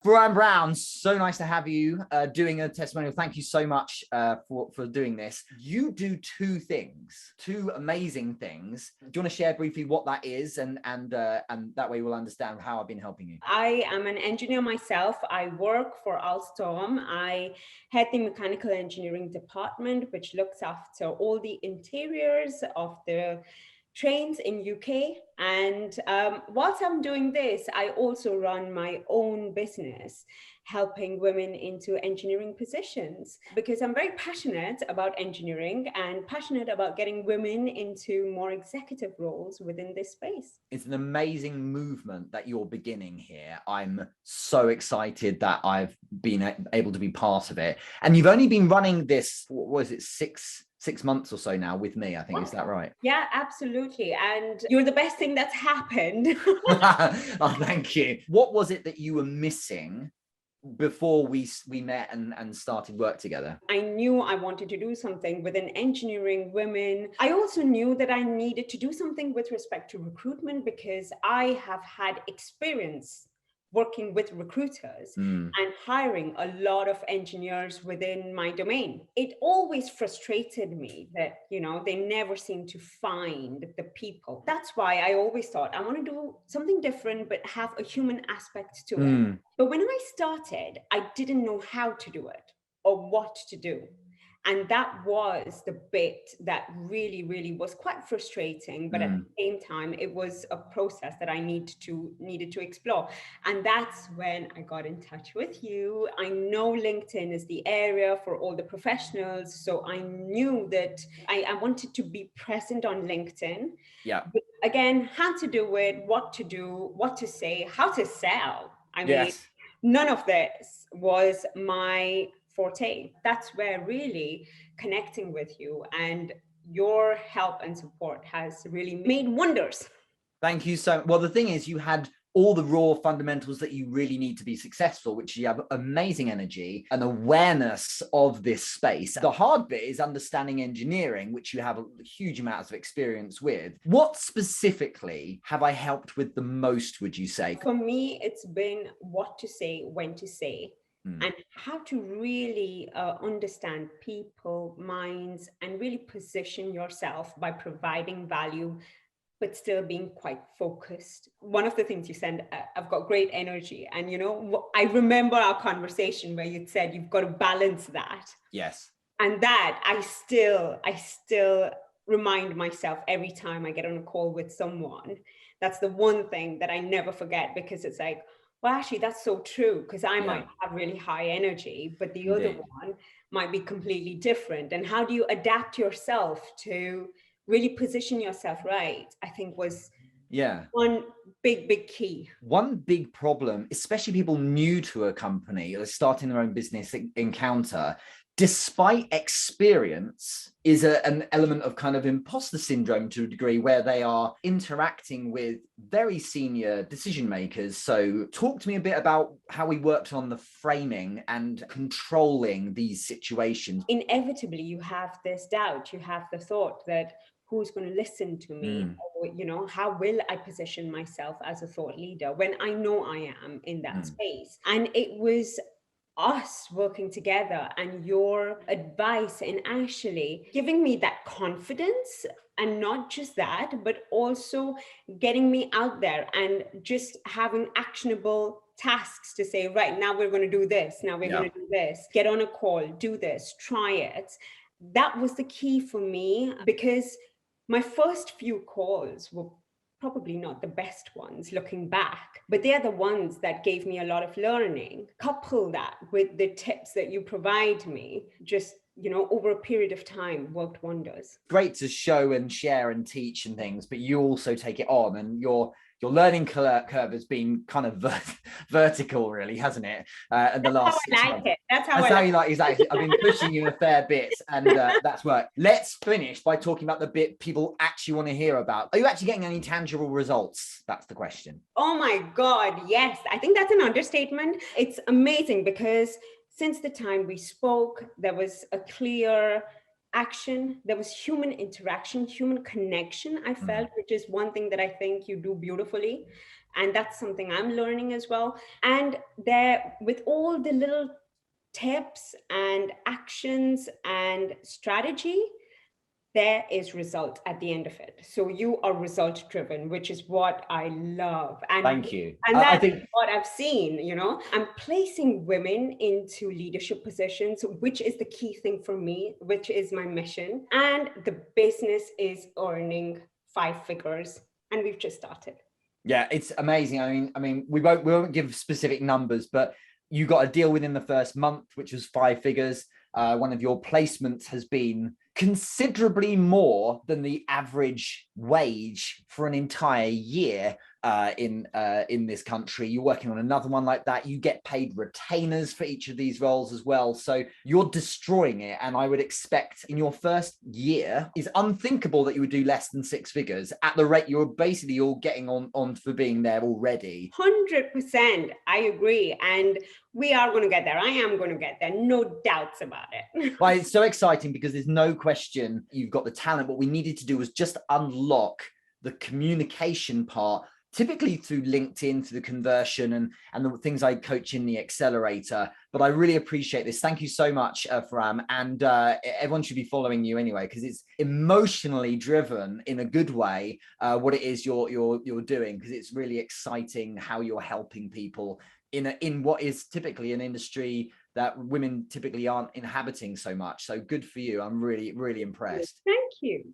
Foram Brown, so nice to have you doing a testimonial. Thank you so much for doing this. You do two things, two amazing things. Do you want to share briefly what that is, and that way we'll understand how I've been helping you? I am an engineer myself. I work for Alstom. I head the mechanical engineering department, which looks after all the interiors of the trains in UK. And whilst I'm doing this, I also run my own business, helping women into engineering positions, because I'm very passionate about engineering and passionate about getting women into more executive roles within this space. It's an amazing movement that you're beginning here. I'm so excited that I've been able to be part of it. And you've only been running this, what was it, six months or so now with me, I think. Is that right? Yeah, absolutely. And you're the best thing that's happened. Oh, thank you. What was it that you were missing before we met and started work together? I knew I wanted to do something within engineering, women. I also knew that I needed to do something with respect to recruitment, because I have had experience working with recruiters and hiring a lot of engineers within my domain. It always frustrated me that, they never seem to find the people. That's why I always thought I want to do something different, but have a human aspect to it. But when I started, I didn't know how to do it or what to do. And that was the bit that really, really was quite frustrating. But at the same time, it was a process that I needed to explore. And that's when I got in touch with you. I know LinkedIn is the area for all the professionals. So I knew that I wanted to be present on LinkedIn. Yeah. But again, how to do it, what to do, what to say, how to sell. I mean, none of this was my forte. That's where really connecting with you and your help and support has really made wonders. Thank you so much. Well, the thing is, you had all the raw fundamentals that you really need to be successful, which you have amazing energy and awareness of this space. The hard bit is understanding engineering, which you have a huge amount of experience with. What specifically have I helped with the most, would you say? For me, it's been what to say, when to say, and how to really understand people, minds, and really position yourself by providing value, but still being quite focused. One of the things you said, I've got great energy. And, I remember our conversation where you said you've got to balance that. Yes. And that I still remind myself every time I get on a call with someone. That's the one thing that I never forget, because it's like, well, actually, that's so true, because I might have really high energy, but the other one might be completely different. And how do you adapt yourself to really position yourself right, I think was one big key. One big problem, especially people new to a company or starting their own business encounter, despite experience, is an element of kind of imposter syndrome to a degree, where they are interacting with very senior decision makers. So talk to me a bit about how we worked on the framing and controlling these situations. Inevitably, you have this doubt, you have the thought that who's going to listen to me? Or, how will I position myself as a thought leader when I know I am in that space? And it was us working together and your advice in actually giving me that confidence, and not just that, but also getting me out there and just having actionable tasks to say, right, now we're going to do this, now we're going to do this, get on a call, do this, try it. That was the key for me, because my first few calls were probably not the best ones looking back, but they're the ones that gave me a lot of learning. Couple that with the tips that you provide me, just, over a period of time, worked wonders. Great to show and share and teach and things, but you also take it on, and your learning curve has been kind of vertical, really, hasn't it? And the last 6 months. That's how you like it. Exactly. I've been pushing you a fair bit, and that's worked. Let's finish by talking about the bit people actually want to hear about. Are you actually getting any tangible results? That's the question. Oh my God, yes. I think that's an understatement. It's amazing, because since the time we spoke, there was a clear action, there was human interaction, human connection, I felt, which is one thing that I think you do beautifully. And that's something I'm learning as well. And there, with all the little tips and actions and strategy, there is result at the end of it. So you are result driven, which is what I love. Thank you. And I that's think, what I've seen, you know. I'm placing women into leadership positions, which is the key thing for me, which is my mission. And the business is earning 5 figures. And we've just started. yeah, it's amazing. We won't give specific numbers, but you got a deal within the first month, which was 5 figures. One of your placements has been considerably more than the average wage for an entire year in this country. You're working on another one like that. You get paid retainers for each of these roles as well. So you're destroying it. And I would expect in your first year, it's unthinkable that you would do less than 6 figures at the rate you're basically all getting on for being there already. 100%. I agree. And we are going to get there. I am going to get there. No doubts about it. Well, it's so exciting because there's no question you've got the talent. What we needed to do was just unlock the communication part, typically through LinkedIn, through the conversion and the things I coach in the Accelerator. But I really appreciate this. Thank you so much, Foram. And everyone should be following you anyway, because it's emotionally driven in a good way, what it is you're doing, because it's really exciting how you're helping people in what is typically an industry that women typically aren't inhabiting so much. So good for you. I'm really, really impressed. Thank you.